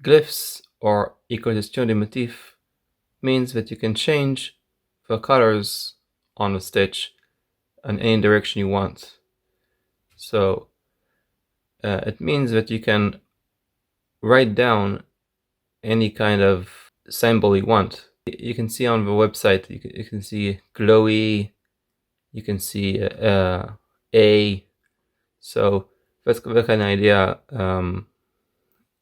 Glyphs, or Incrustation de motif, means that you can change the colors on the stitch in any direction you want. So it means that you can write down any kind of symbol you want. You can see on the website, you can see glowy, you can see A. So that's the kind of idea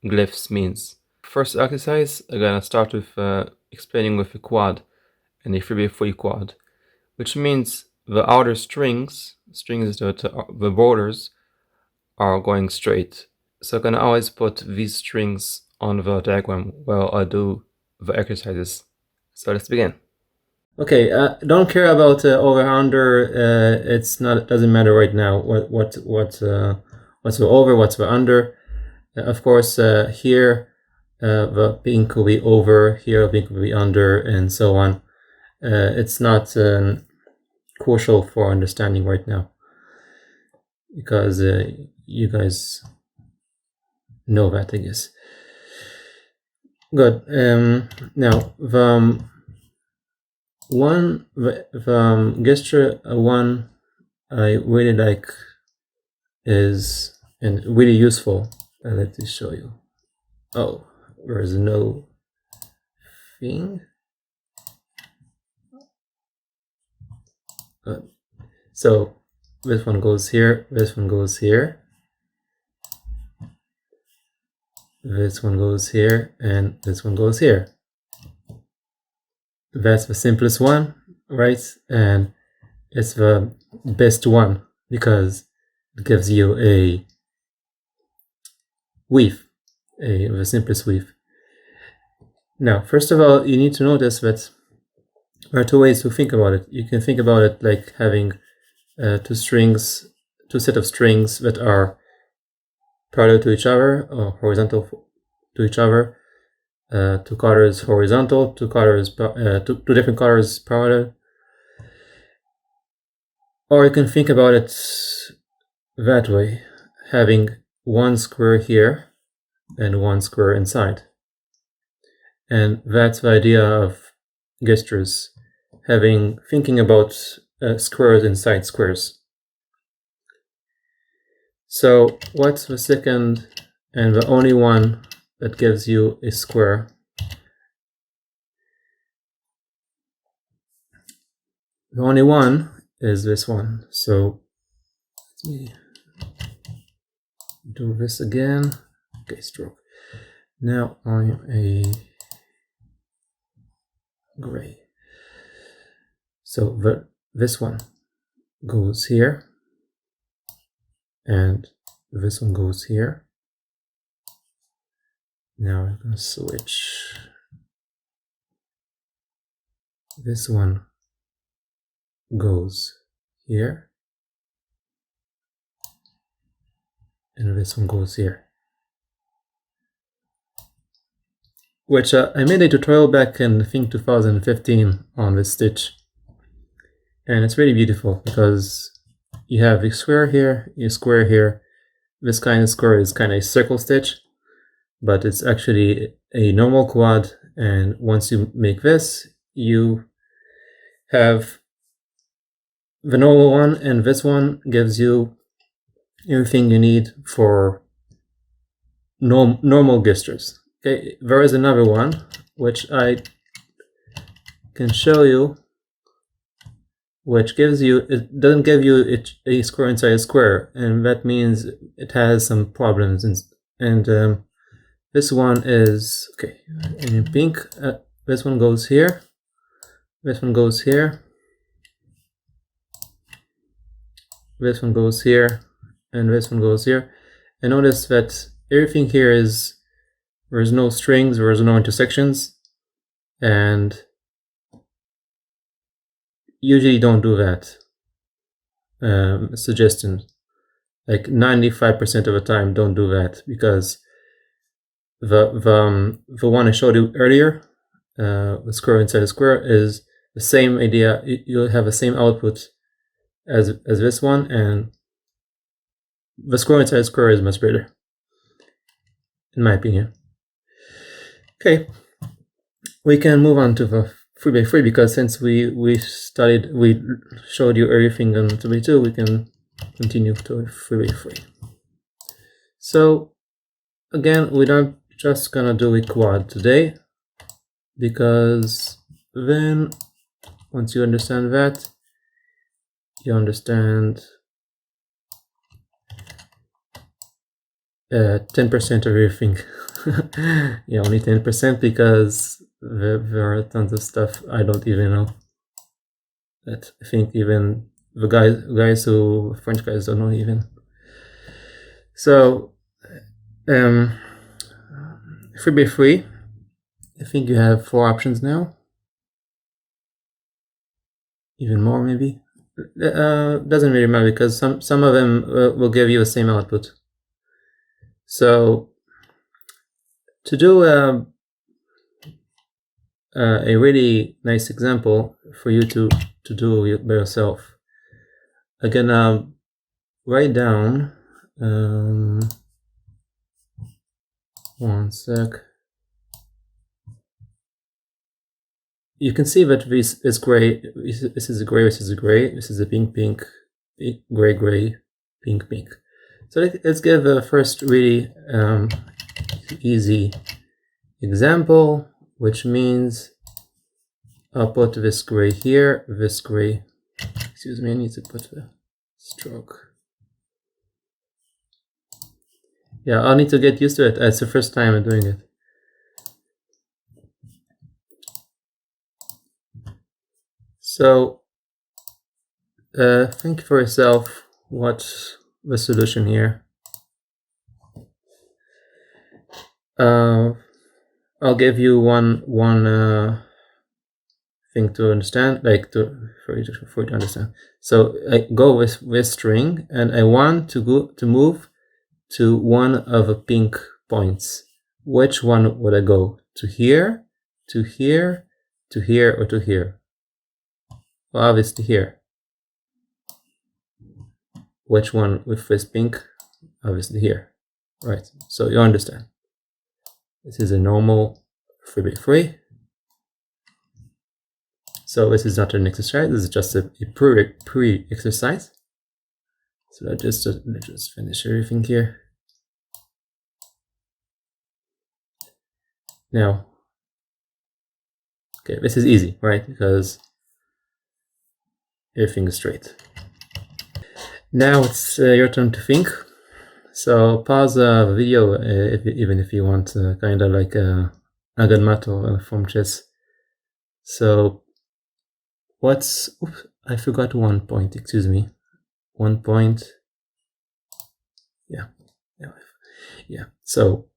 glyphs means. First exercise, I'm gonna start with explaining with a quad and a 3x3 quad, which means the outer strings that the borders are going straight. So I can always put these strings on the diagram while I do the exercises. So let's begin. Okay, don't care about over under. It doesn't matter right now. What's the over? What's the under? Of course, here the pink will be over. Here the pink will be under, and so on. It's not crucial for understanding right now because you guys know that, I guess. Good. Now the gesture one I really like is and really useful. Let me show you. Oh, there's no thing. Good. So this one goes here. This one goes here. This one goes here, and this one goes here. That's the simplest one, right? And it's the best one because it gives you a weave, the simplest weave. Now, first of all, you need to notice that there are two ways to think about it. You can think about it like having two set of strings that are parallel to each other or horizontal to each other. Two colors horizontal, two different colors parallel. Or you can think about it that way, having one square here and one square inside. And that's the idea of gestures, thinking about squares inside squares. So what's the second and the only one that gives you a square? The only one is this one. So let me do this again. Okay, stroke. Now I'm a gray. So this one goes here, and this one goes here. Now I'm going to switch. This one goes here, and this one goes here. Which I made a tutorial back in, I think, 2015 on this stitch. And it's really beautiful because you have a square here, a square here. This kind of square is kind of a circle stitch, but it's actually a normal quad. And once you make this, you have the normal one, and this one gives you everything you need for normal gestures. Okay, there is another one which I can show you, which gives you, it doesn't give you a square inside a square, and that means it has some problems. And this one is, okay, in pink, this one goes here, this one goes here, this one goes here, and this one goes here. And notice that everything here is, there's no strings, there's no intersections, and usually don't do that. Suggestion, like 95% of the time, don't do that, because the one I showed you earlier, the square inside a square, is the same idea. You'll have the same output as this one, and the square inside a square is much better, in my opinion. Okay, we can move on to the 3x3 because since we showed you everything on 2x2, we can continue to 3x3. So again, we're not just gonna do a quad today, because then once you understand that, you understand 10% of everything. Yeah, only 10% because there are tons of stuff I don't even know. That I think even the French guys don't know even. So 3x3, I think you have 4 options now. Even more maybe. Doesn't really matter because some of them will give you the same output. So to do a really nice example for you to do by yourself, I'm gonna write down one sec. You can see that this is gray. This is a gray. This is a gray. This is a pink, gray, gray, pink, pink. So let's give the first really easy example, which means I'll put this gray here, this gray. Excuse me, I need to put the stroke. Yeah, I'll need to get used to it. It's the first time I'm doing it. So think for yourself what's the solution here. I'll give you one thing to understand, like for you to understand. So I go with this string, and I want to move to one of the pink points. Which one would I go? To here, to here, to here, or to here? Well, obviously here. Which one with this pink? Obviously here. Right, so you understand. This is a normal 3x3. So this is not an exercise, this is just a pre-exercise. So let's just finish everything here. Now, okay, this is easy, right? Because everything is straight. Now it's your turn to think. So pause the video even if you want, kind of like a agamotto from chess. So oops, I forgot one point, excuse me. One point. Yeah. So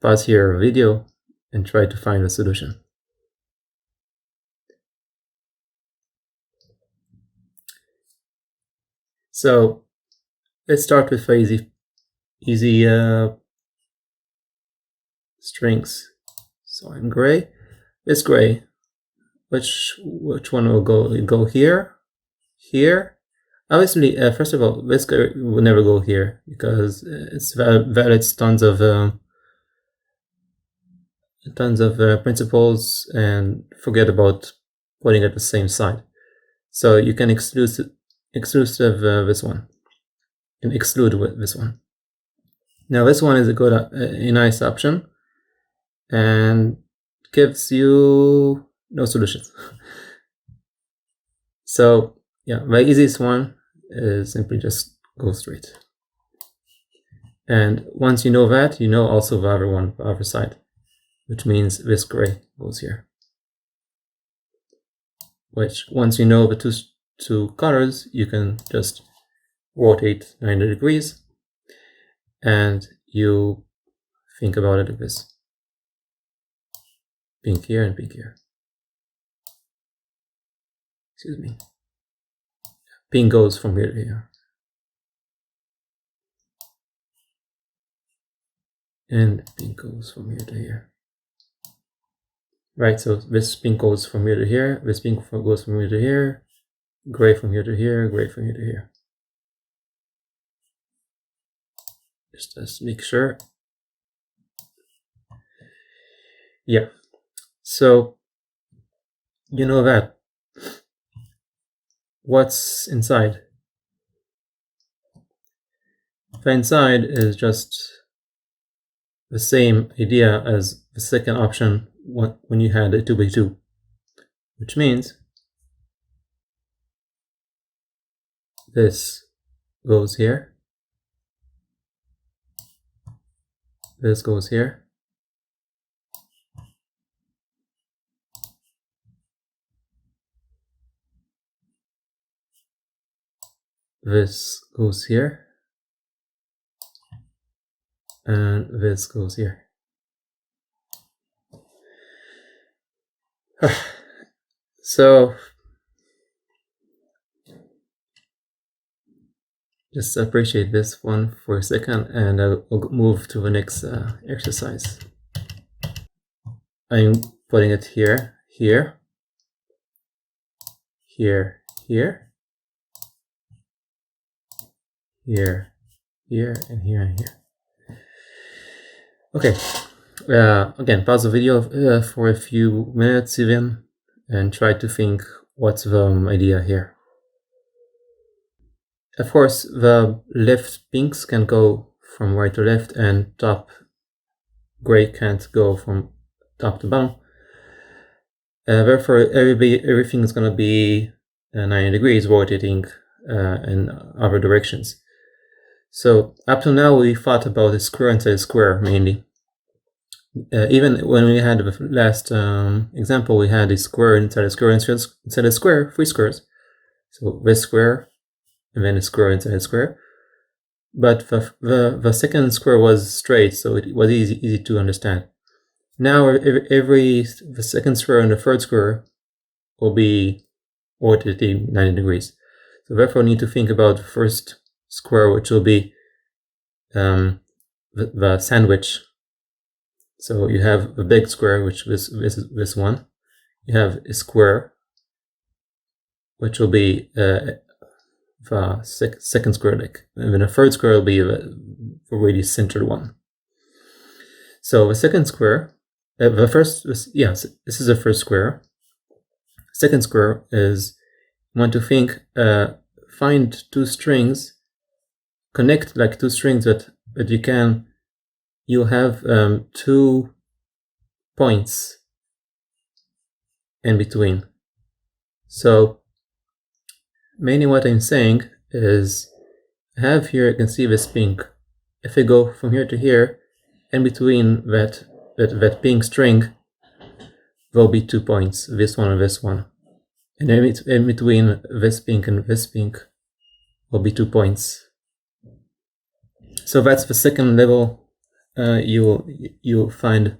pause here video and try to find a solution. So let's start with easy strings. So I'm gray. This gray. Which one will go here? Here. Obviously, first of all, this guy will never go here because it's valid tons of principles, and forget about putting it the same side. So you can exclude this one and exclude this one. Now this one is a nice option and gives you no solution. So yeah, the easiest one is simply just go straight. And once you know that, you know also the other side, which means this gray goes here. Which once you know the two colors, you can just rotate 90 degrees and you think about it like this. Pink here and pink here. Excuse me. Pink goes from here to here. And pink goes from here to here. Right, so this pink goes from here to here, this pink goes from here to here, gray from here to here, gray from here to here. Just make sure. Yeah. So you know that what's inside? The inside is just the same idea as the second option when you had a 2x2, which means this goes here, this goes here, this goes here, and this goes here. So just appreciate this one for a second, and I'll move to the next exercise. I'm putting it here, here, here, here, here, here, and here, and here. Okay, again, pause the video for a few minutes even, and try to think what's the idea here. Of course, the left pinks can go from right to left, and top gray can't go from top to bottom. Therefore, everything is going to be 90 degrees, rotating in other directions. So up to now, we thought about a square inside a square mainly. Even when we had the last example, we had a square inside a square inside a square, 3 squares. So this square, and then a square inside a square. But the second square was straight, so it was easy to understand. Now the second square and the third square will be rotating 90 degrees. So therefore, we need to think about the first square, which will be the sandwich. So you have a big square, which is this one. You have a square, which will be the second square, and then the third square will be the really centered one. So the second square, this is the first square. Second square is, you want to think, find 2 strings, connect like 2 strings that you'll have 2 points in between. So mainly what I'm saying is, I have here, you can see this pink. If I go from here to here, in between that pink string, there'll be 2 points, this one and this one. And in between this pink and this pink will be 2 points. So that's the second level you'll find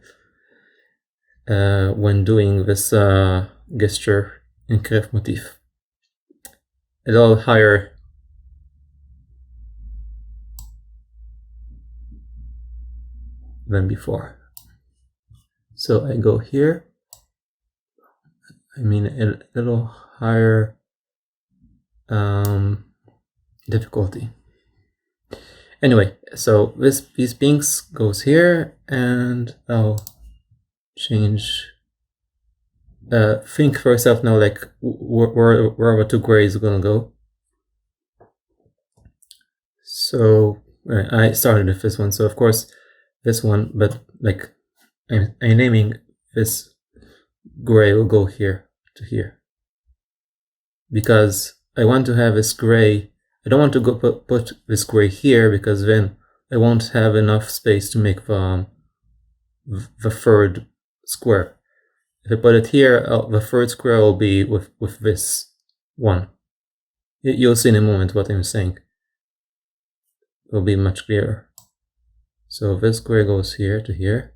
when doing this gesture in Glyphs motif. A little higher than before. So I go here, I mean a little higher difficulty. Anyway, so these pinks goes here, and I'll change. Think for yourself now, like where the 2 grays are gonna go. So I started with this one, so of course this one, but like I'm naming this gray will go here to here, because I want to have this gray. I don't want to go put this gray here, because then I won't have enough space to make the third square. If I put it here, the third square will be with this one. You'll see in a moment what I'm saying. It will be much clearer. So this square goes here to here.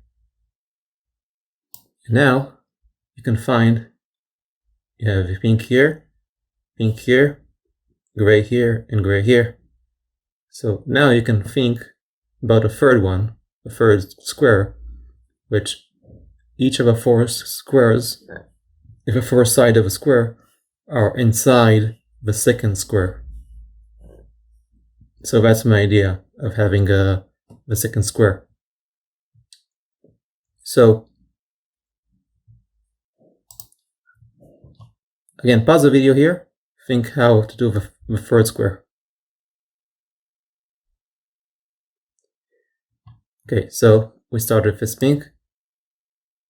And now you can find, you have pink here, gray here, and gray here. So now you can think about a third one, a third square, which each of the 4 squares, if the 4 sides of a square, are inside the second square. So that's my idea of having the second square. So Again, pause the video here. Think how to do the third square. Okay, so we start with this pink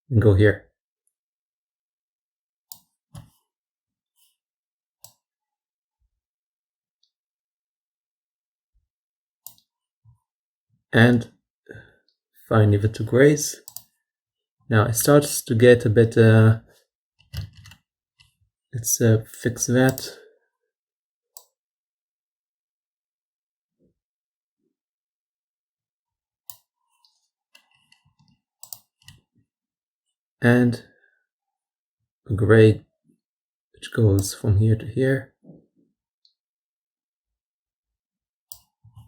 and go here. And finally the two grays. Now it starts to get a bit, let's fix that. And a gray which goes from here to here.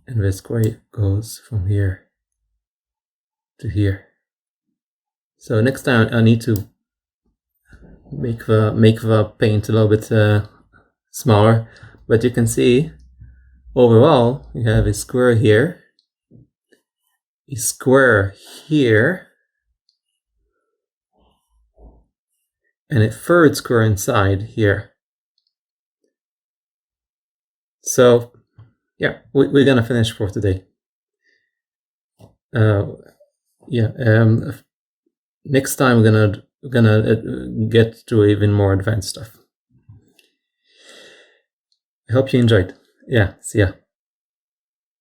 And this gray goes from here to here. So next time I need to make the paint a little bit smaller, but you can see overall you have a square here, a square here, and a third square inside here. So yeah, we're gonna finish for today. Next time we're gonna get to even more advanced stuff. I hope you enjoyed. Yeah, see ya.